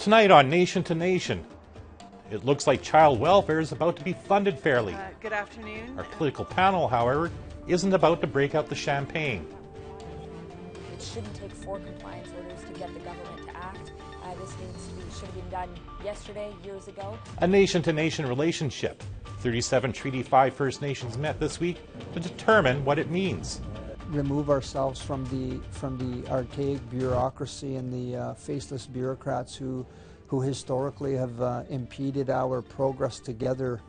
Tonight on Nation to Nation, it looks like child welfare is about to be funded fairly. Good afternoon. Our political panel, however, isn't about to break out the champagne. It shouldn't take 4 compliance orders to get the government to act. This should have been done yesterday, years ago. A nation-to-nation relationship. 37 Treaty 5 First Nations met this week to determine what it means. Remove ourselves from the archaic bureaucracy and the faceless bureaucrats who historically have impeded our progress together.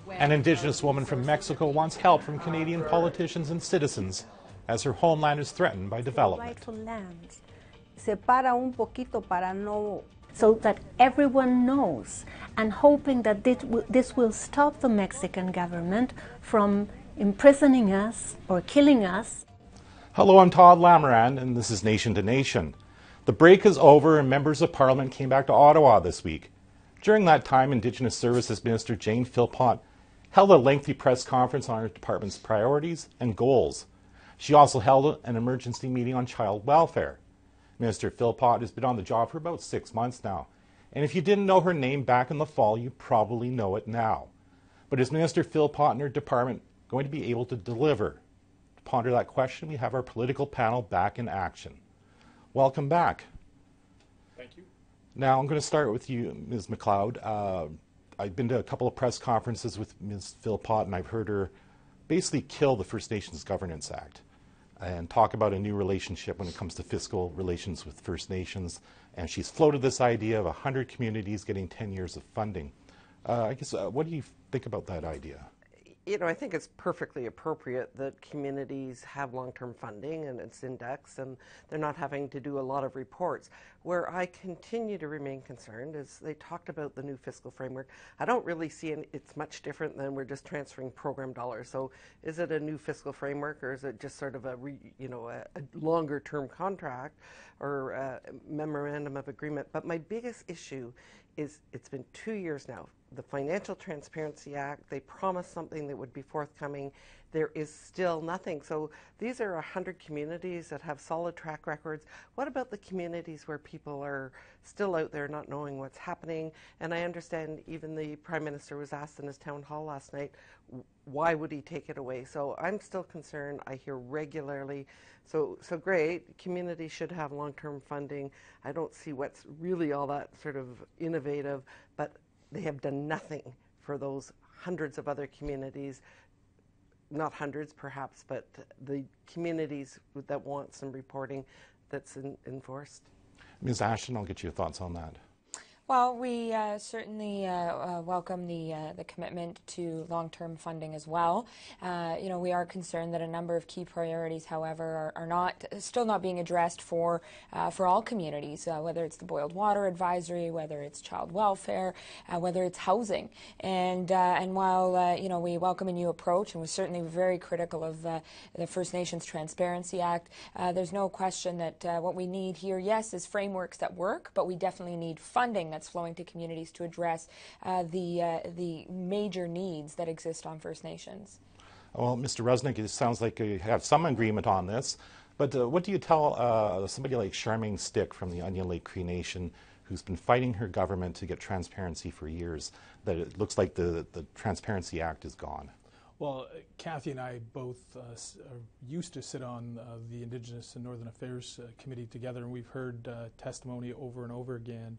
An Indigenous woman from Mexico wants help from Canadian politicians and citizens as her homeland is threatened by development. Right to land. Separa un poquito para no, so that everyone knows, and hoping that this will stop the Mexican government from imprisoning us or killing us. Hello, I'm Todd Lamoran, and this is Nation to Nation. The break is over and members of Parliament came back to Ottawa this week. During that time, Indigenous Services Minister Jane Philpott held a lengthy press conference on her department's priorities and goals. She also held an emergency meeting on child welfare. Minister Philpott has been on the job for about 6 months now, and if you didn't know her name back in the fall, you probably know it now. But is Minister Philpott and her department going to be able to deliver? To ponder that question, we have our political panel back in action. Welcome back. Thank you. Now I'm going to start with you, Ms. McLeod. I've been to a couple of press conferences with Ms. Philpott, and I've heard her basically kill the First Nations Governance Act and talk about a new relationship when it comes to fiscal relations with First Nations. And she's floated this idea of 100 communities getting 10 years of funding. What do you think about that idea? You know, I think it's perfectly appropriate that communities have long-term funding and it's indexed and they're not having to do a lot of reports. Where I continue to remain concerned is they talked about the new fiscal framework. I don't really see it's much different than we're just transferring program dollars. So is it a new fiscal framework, or is it just sort of a longer-term contract or a memorandum of agreement? But my biggest issue is it's been 2 years now. The Financial Transparency Act, they promised something that would be forthcoming. There is still nothing. So these are 100 communities that have solid track records. What about the communities where people are still out there not knowing what's happening? And I understand even the Prime Minister was asked in his town hall last night, why would he take it away? So I'm still concerned. I hear regularly, so great, communities should have long-term funding. I don't see what's really all that sort of innovative, but they have done nothing for those hundreds of other communities, not hundreds perhaps, but the communities that want some reporting that's enforced. Ms. Ashton, I'll get your thoughts on that. Well, we certainly welcome the commitment to long-term funding as well. We are concerned that a number of key priorities, however, are still not being addressed for all communities, whether it's the boiled water advisory, whether it's child welfare, whether it's housing. And while we welcome a new approach, and we're certainly very critical of the First Nations Transparency Act, there's no question that what we need here, yes, is frameworks that work, but we definitely need funding that's flowing to communities to address the major needs that exist on First Nations. Well, Mr. Rusnick, it sounds like you have some agreement on this, but what do you tell somebody like Charmaine Stick from the Onion Lake Cree Nation, who's been fighting her government to get transparency for years, that it looks like the Transparency Act is gone? Well, Kathy and I both used to sit on the Indigenous and Northern Affairs Committee together, and we've heard testimony over and over again,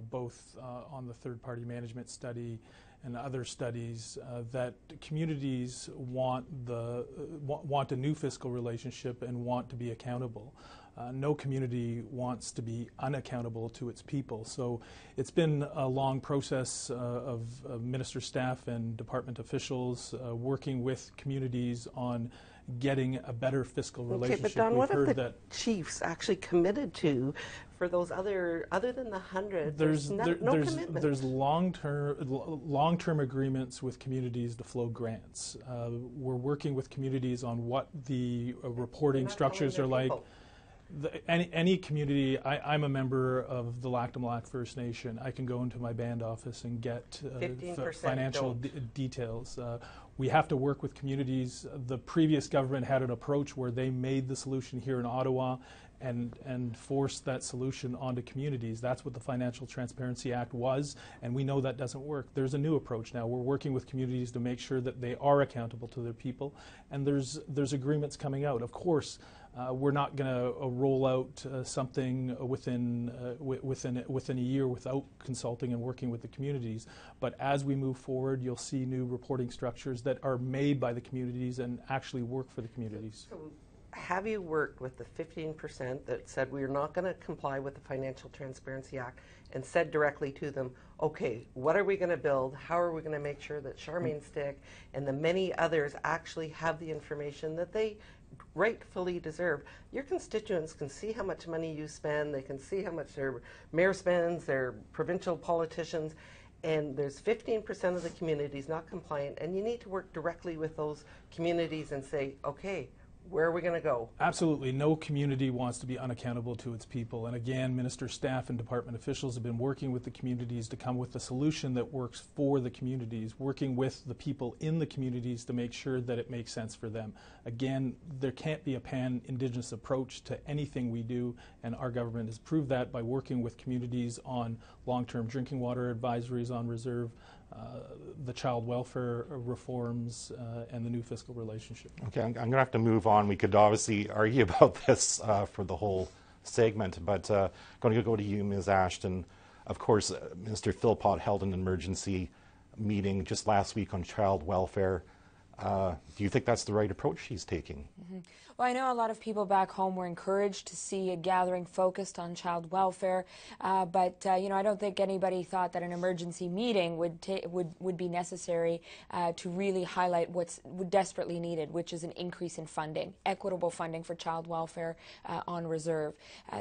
both on the third-party management study and other studies, that communities want a new fiscal relationship and want to be accountable. No community wants to be unaccountable to its people. So it's been a long process of minister staff and department officials working with communities on getting a better fiscal relationship. Okay, but Don, what have the chiefs actually committed to for those other than the 100? There's no commitment. There's long-term agreements with communities to flow grants. We're working with communities on what the reporting structures are like. Any community, I'm a member of the Lactamlac First Nation. I can go into my band office and get financial details. We have to work with communities. The previous government had an approach where they made the solution here in Ottawa, and force that solution onto communities. That's what the Financial Transparency Act was, and we know that doesn't work. There's a new approach now. We're working with communities to make sure that they are accountable to their people, and there's agreements coming out. Of course, we're not going to roll out something within a year without consulting and working with the communities. But as we move forward, you'll see new reporting structures that are made by the communities and actually work for the communities. So have you worked with the 15% that said we're not going to comply with the Financial Transparency Act and said directly to them, okay, what are we going to build? How are we going to make sure that Charmaine Stick and the many others actually have the information that they rightfully deserve? Your constituents can see how much money you spend. They can see how much their mayor spends, their provincial politicians, and there's 15% of the communities not compliant, and you need to work directly with those communities and say, okay, where are we going to go? Absolutely. No community wants to be unaccountable to its people. And again, minister staff and department officials have been working with the communities to come with a solution that works for the communities, working with the people in the communities to make sure that it makes sense for them. Again, there can't be a pan-Indigenous approach to anything we do, and our government has proved that by working with communities on long-term drinking water advisories on reserve, the child welfare reforms, and the new fiscal relationship. Okay, I'm going to have to move on. We could obviously argue about this for the whole segment, but going to go to you, Ms. Ashton. Of course, Minister Philpott held an emergency meeting just last week on child welfare. Do you think that's the right approach she's taking? Mm-hmm. Well, I know a lot of people back home were encouraged to see a gathering focused on child welfare, but you know, I don't think anybody thought that an emergency meeting would be necessary to really highlight what's desperately needed, which is an increase in funding, equitable funding for child welfare on reserve.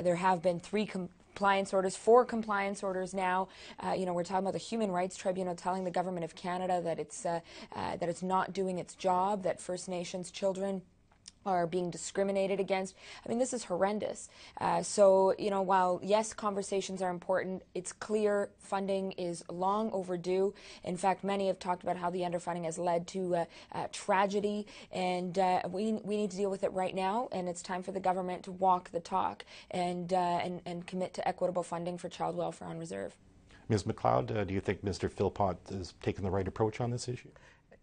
There have been 4 compliance orders now. You know, we're talking about the Human Rights Tribunal telling the Government of Canada that it's not doing its job, that First Nations children are being discriminated against. I mean, this is horrendous. So, you know, while, yes, conversations are important, it's clear funding is long overdue. In fact, many have talked about how the underfunding has led to tragedy, and we need to deal with it right now, and it's time for the government to walk the talk and commit to equitable funding for child welfare on reserve. Ms. McLeod, do you think Mr. Philpott has taken the right approach on this issue?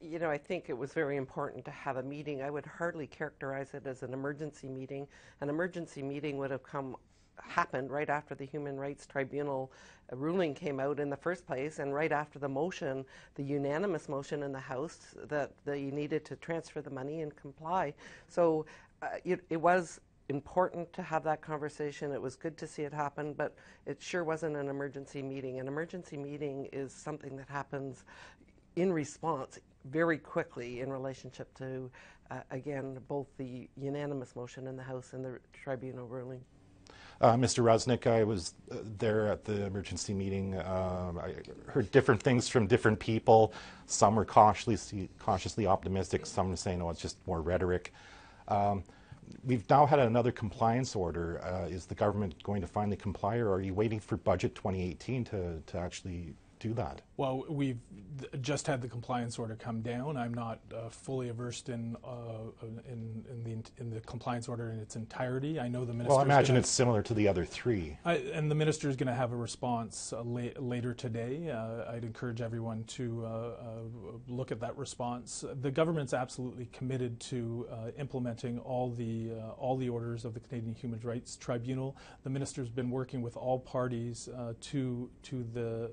You know, I think it was very important to have a meeting. I would hardly characterize it as an emergency meeting. An emergency meeting would have happened right after the Human Rights Tribunal ruling came out in the first place, and right after the motion, the unanimous motion in the House that you needed to transfer the money and comply. So it was important to have that conversation. It was good to see it happen, but it sure wasn't an emergency meeting. An emergency meeting is something that happens in response very quickly in relationship to, again, both the unanimous motion in the House and the tribunal ruling. Mr. Rusnick, I was there at the emergency meeting. I heard different things from different people. Some were cautiously optimistic. Some were saying, oh, it's just more rhetoric. We've now had another compliance order. Is the government going to finally comply, or are you waiting for Budget 2018 to actually do that? Well, we've just had the compliance order come down. I'm not fully versed in the compliance order in its entirety. I know the minister. Well, I imagine it's similar to the other 3. And the minister is going to have a response later today. I'd encourage everyone to look at that response. The government's absolutely committed to implementing all the orders of the Canadian Human Rights Tribunal. The minister's been working with all parties to the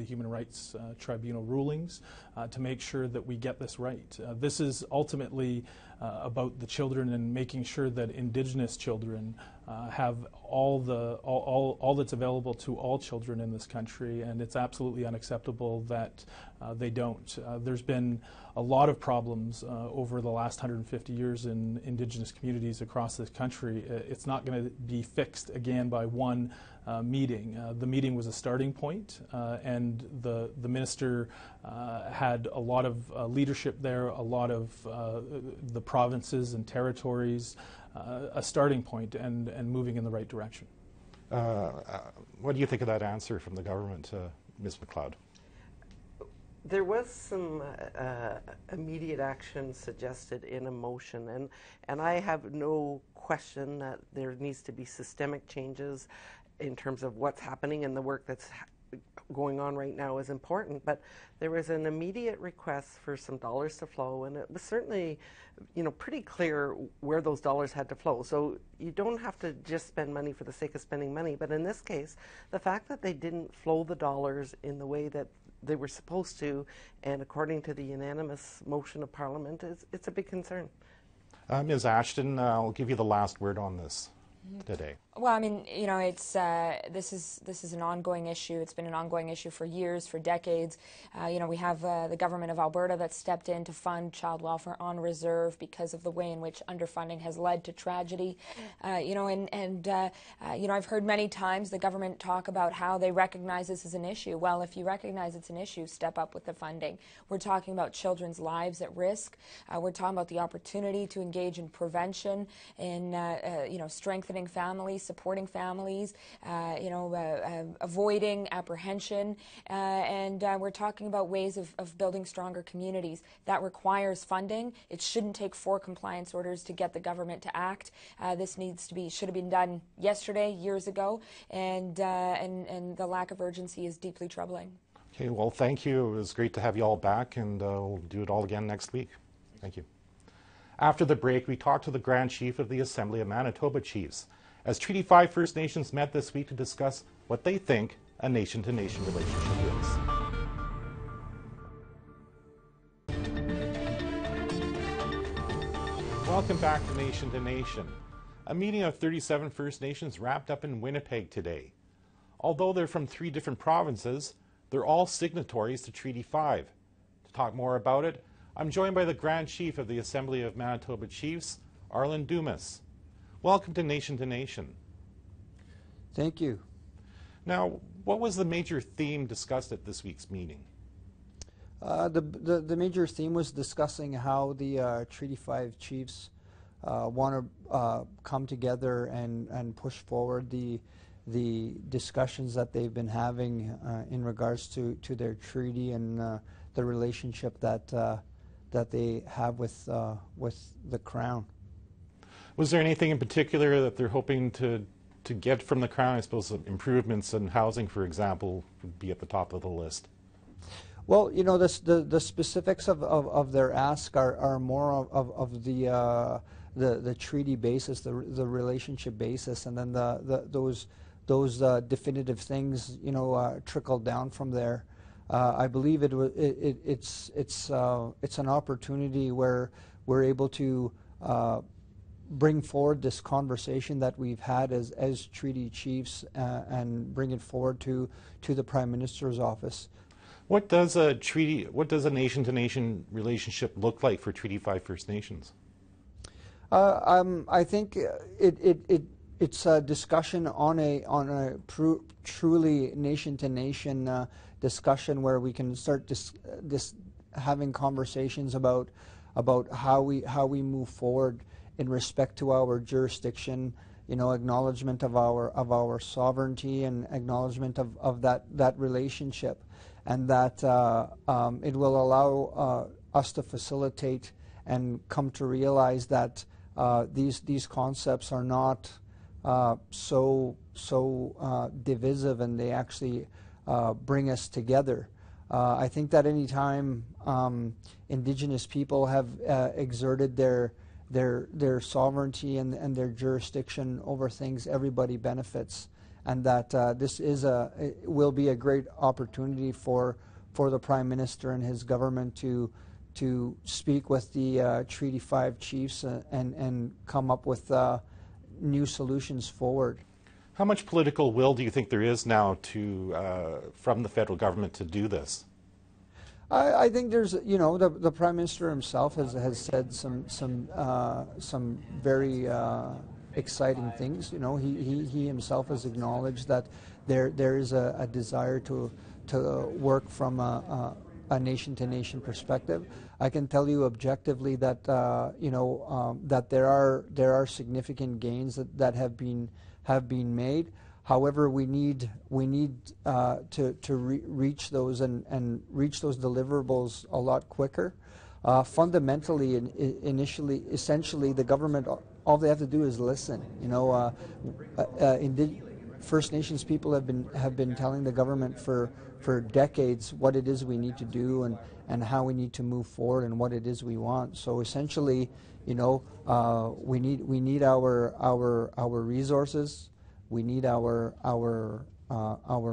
Human Rights Tribunal rulings to make sure that we get this right. This is ultimately about the children and making sure that Indigenous children have all that's available to all children in this country, and it's absolutely unacceptable that they don't. There's been a lot of problems over the last 150 years in Indigenous communities across this country. It's not going to be fixed again by one meeting. The meeting was a starting point, and the minister had a lot of leadership there, a lot of the provinces and territories, a starting point and moving in the right direction. What do you think of that answer from the government, Ms. McLeod? There was some immediate action suggested in a motion, and I have no question that there needs to be systemic changes in terms of what's happening, and the work that's going on right now is important, but there was an immediate request for some dollars to flow, and it was certainly, pretty clear where those dollars had to flow. So you don't have to just spend money for the sake of spending money, but in this case, the fact that they didn't flow the dollars in the way that they were supposed to, and according to the unanimous motion of Parliament, it's a big concern. Ms. Ashton, I'll give you the last word on this today. Well, I mean, it's this is an ongoing issue. It's been an ongoing issue for years, for decades. We have the government of Alberta that stepped in to fund child welfare on reserve because of the way in which underfunding has led to tragedy. I've heard many times the government talk about how they recognize this as an issue. Well, if you recognize it's an issue, step up with the funding. We're talking about children's lives at risk. We're talking about the opportunity to engage in prevention, in strengthening families, supporting families, avoiding apprehension, and we're talking about ways of building stronger communities. That requires funding. It shouldn't take 4 compliance orders to get the government to act. This should have been done yesterday, years ago, and the lack of urgency is deeply troubling. Okay, well, thank you. It was great to have you all back, and we'll do it all again next week. Thank you. After the break, we talked to the Grand Chief of the Assembly of Manitoba Chiefs, as Treaty 5 First Nations met this week to discuss what they think a nation-to-nation relationship is. Welcome back to Nation to Nation. A meeting of 37 First Nations wrapped up in Winnipeg today. Although they're from 3 different provinces, they're all signatories to Treaty 5. To talk more about it, I'm joined by the Grand Chief of the Assembly of Manitoba Chiefs, Arlen Dumas. Welcome to Nation. Thank you. Now, what was the major theme discussed at this week's meeting? The major theme was discussing how the Treaty 5 chiefs want to come together and push forward the discussions that they've been having in regards to their treaty and the relationship that they have with the Crown. Was there anything in particular that they're hoping to get from the Crown? I suppose improvements in housing, for example, would be at the top of the list. Well, the specifics of their ask are more of the treaty basis, the relationship basis, and then those definitive things trickle down from there. I believe it's an opportunity where we're able to bring forward this conversation that we've had as treaty chiefs and bring it forward to the Prime Minister's office. What does a nation-to-nation relationship look like for Treaty 5 First Nations? I think it's a discussion on a truly nation-to-nation discussion where we can start having conversations about how we move forward in respect to our jurisdiction, acknowledgement of our sovereignty and acknowledgement of that relationship, and that it will allow us to facilitate and come to realize that these concepts are not so divisive, and they actually bring us together. I think that any time Indigenous people have exerted their sovereignty and their jurisdiction over things, everybody benefits, and that this will be a great opportunity for the Prime Minister and his government to speak with the Treaty 5 chiefs and come up with new solutions forward. How much political will do you think there is now from the federal government to do this? I think there's, the Prime Minister himself has said some very exciting things. He himself has acknowledged that there is a desire to work from a nation-to-nation perspective. I can tell you objectively that that there are significant gains that have been made. However, we need to reach those and reach those deliverables a lot quicker. Fundamentally, essentially, the government all they have to do is listen. First Nations people have been telling the government for decades what it is we need to do and how we need to move forward and what it is we want. So essentially, we need our resources, we need our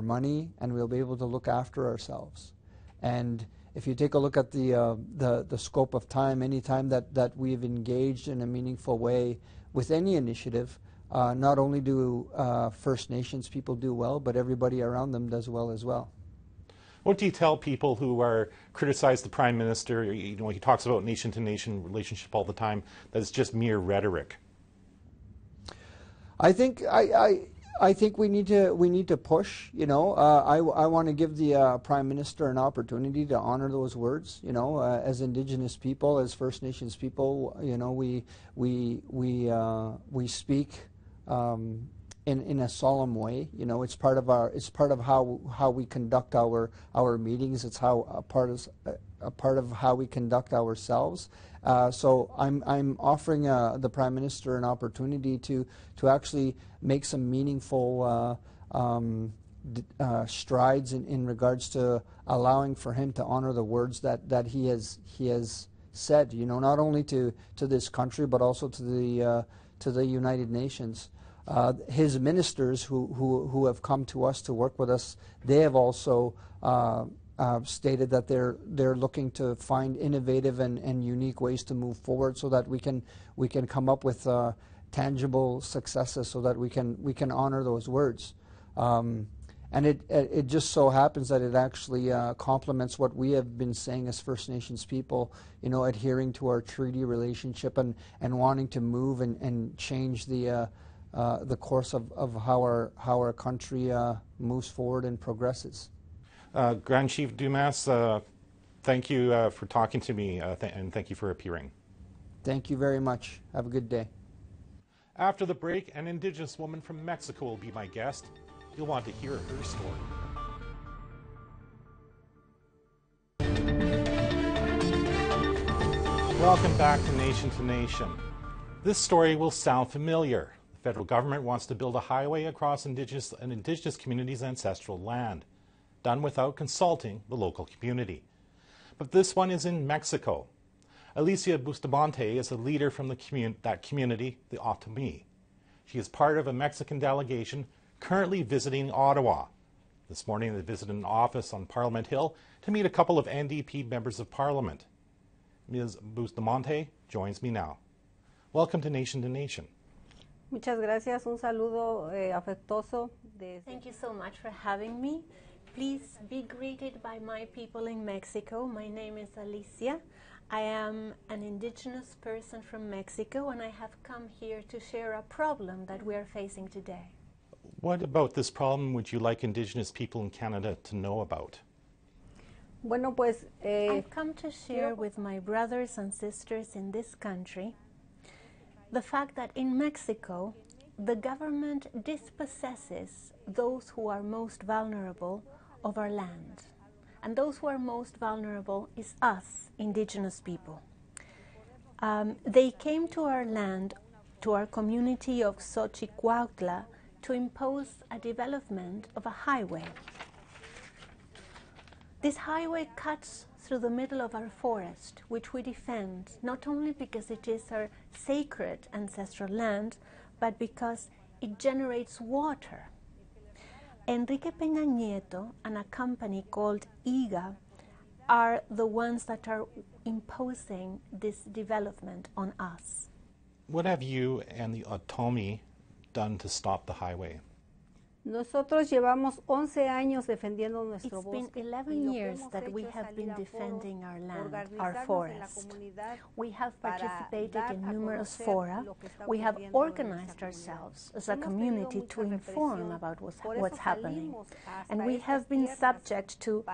money, and we'll be able to look after ourselves. And if you take a look at the scope of time, any time that we've engaged in a meaningful way with any initiative, not only do First Nations people do well, but everybody around them does well as well. What do you tell people who criticize the Prime Minister? He talks about nation-to-nation relationship all the time. That it's just mere rhetoric. I think we need to push. I want to give the Prime Minister an opportunity to honor those words. As Indigenous people, as First Nations people, we speak in a solemn way. It's part of how we conduct our meetings. It's a part of how we conduct ourselves. So I'm offering the Prime Minister an opportunity to actually make some meaningful strides in regards to allowing for him to honor the words that he has said. Not only to this country but also to the United Nations. His ministers who have come to us to work with us, they have also stated that they're looking to find innovative and unique ways to move forward so that we can come up with tangible successes so that we can honor those words. And it just so happens that it actually complements what we have been saying as First Nations people, adhering to our treaty relationship and wanting to move and change the course of how our country moves forward and progresses. Grand Chief Dumas, thank you for talking to me and thank you for appearing. Thank you very much. Have a good day. After the break, an Indigenous woman from Mexico will be my guest. You'll want to hear her story. Welcome back to Nation to Nation. This story will sound familiar. The federal government wants to build a highway across an Indigenous community's ancestral land, done without consulting the local community. But this one is in Mexico. Alicia Bustamante is a leader from that community, the Otomi. She is part of a Mexican delegation currently visiting Ottawa. This morning they visited an office on Parliament Hill to meet a couple of NDP members of Parliament. Ms. Bustamante joins me now. Welcome to Nation to Nation. Muchas gracias. Un saludo afectuoso. Thank you so much for having me. Please be greeted by my people in Mexico. My name is Alicia. I am an Indigenous person from Mexico, and I have come here to share a problem that we are facing today. What about this problem would you like Indigenous people in Canada to know about? Bueno, pues, I've come to share with my brothers and sisters in this country the fact that in Mexico, the government dispossesses those who are most vulnerable of our land. And those who are most vulnerable is us, Indigenous people. They came to our land, to our community of Xochicuautla, to impose a development of a highway. This highway cuts through the middle of our forest, which we defend, not only because it is our sacred ancestral land, but because it generates water. Enrique Peña Nieto and a company called IGA are the ones that are imposing this development on us. What have you and the Otomi done to stop the highway? Nosotros llevamos 11 años defendiendo nuestro bosque. It's been 11 years that we have been defending our land, our forest. We have participated in numerous fora. We have organized ourselves as a community to inform about what's happening. And we have been subject to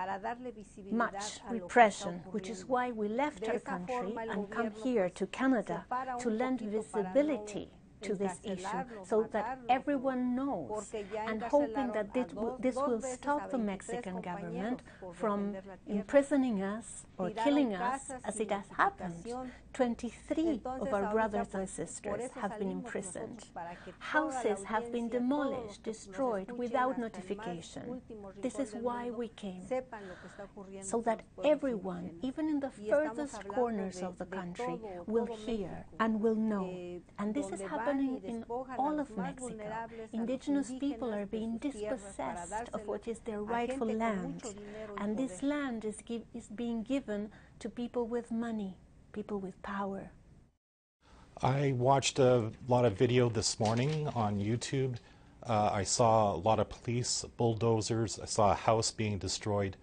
much repression, which is why we left our country and come here to Canada to lend visibility to this issue so that everyone knows, and hoping that this will stop the Mexican government from imprisoning us or killing us, as it has happened. 23 of our brothers and sisters have been imprisoned. Houses have been demolished, destroyed without notification. This is why we came, so that everyone, even in the furthest corners of the country, will hear and will know. And this is happening in all of Mexico. Indigenous people are being dispossessed of what is their rightful land, and this land is being given to people with money, people with power. I watched a lot of video this morning on YouTube. I saw a lot of police, bulldozers. I saw a house being destroyed.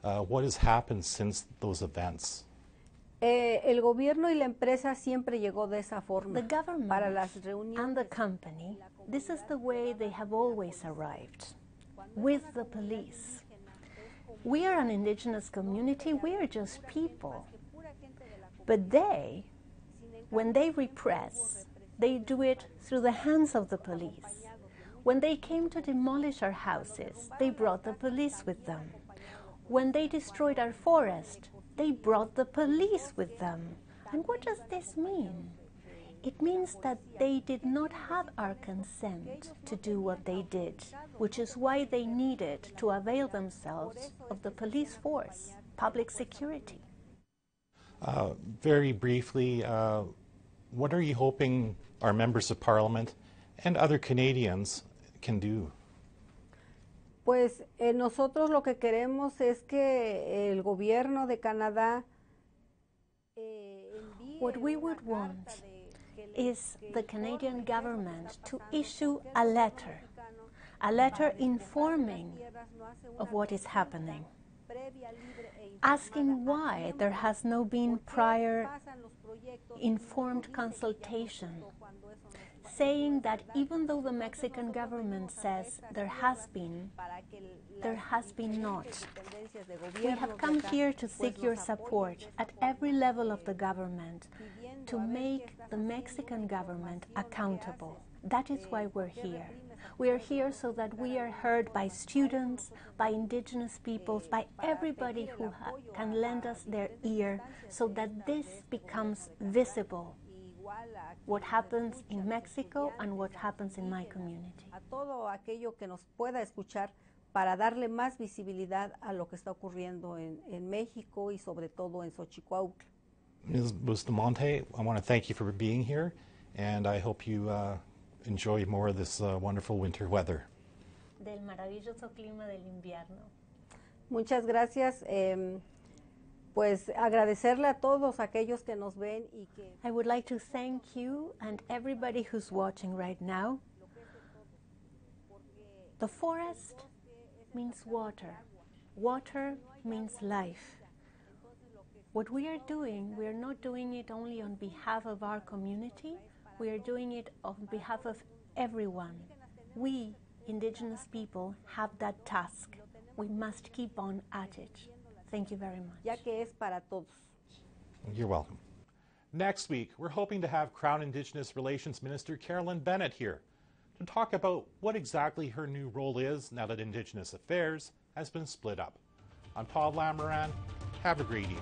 What has happened since those events? El gobierno y la empresa siempre llegó de esa forma. The government para las reuniones and the company, this is the way they have always arrived, with the police. We are an indigenous community, we are just people. But they, when they repress, they do it through the hands of the police. When they came to demolish our houses, they brought the police with them. When they destroyed our forest, they brought the police with them. And what does this mean? It means that they did not have our consent to do what they did, which is why they needed to avail themselves of the police force, public security. Very briefly, what are you hoping our members of parliament and other Canadians can do? Pues nosotros lo que queremos es que el gobierno de Canadá what we would want is the Canadian government to issue a letter informing of what is happening, asking why there has no been prior informed consultation, saying that even though the Mexican government says there has been not. We have come here to seek your support at every level of the government to make the Mexican government accountable. That is why we're here. We are here so that we are heard by students, by Indigenous peoples, by everybody who can lend us their ear, so that this becomes visible. What happens in Mexico and what happens in my community. A todo aquello que nos pueda escuchar para darle más visibilidad a lo que está ocurriendo en México y sobre todo en Xochicuautla. Ms. Bustamante, I want to thank you for being here, and I hope you enjoy more of this wonderful winter weather. Del maravilloso clima del invierno. Muchas gracias. Pues agradecerle a todos aquellos que nos ven y que... I would like to thank you and everybody who's watching right now. The forest means water. Water means life. What we are doing, we are not doing it only on behalf of our community, we are doing it on behalf of everyone. We, Indigenous people, have that task. We must keep on at it. Thank you very much. Ya que es para todos. You're welcome. Next week, we're hoping to have Crown Indigenous Relations Minister Carolyn Bennett here to talk about what exactly her new role is now that Indigenous Affairs has been split up. I'm Todd Lamoran. Have a great evening.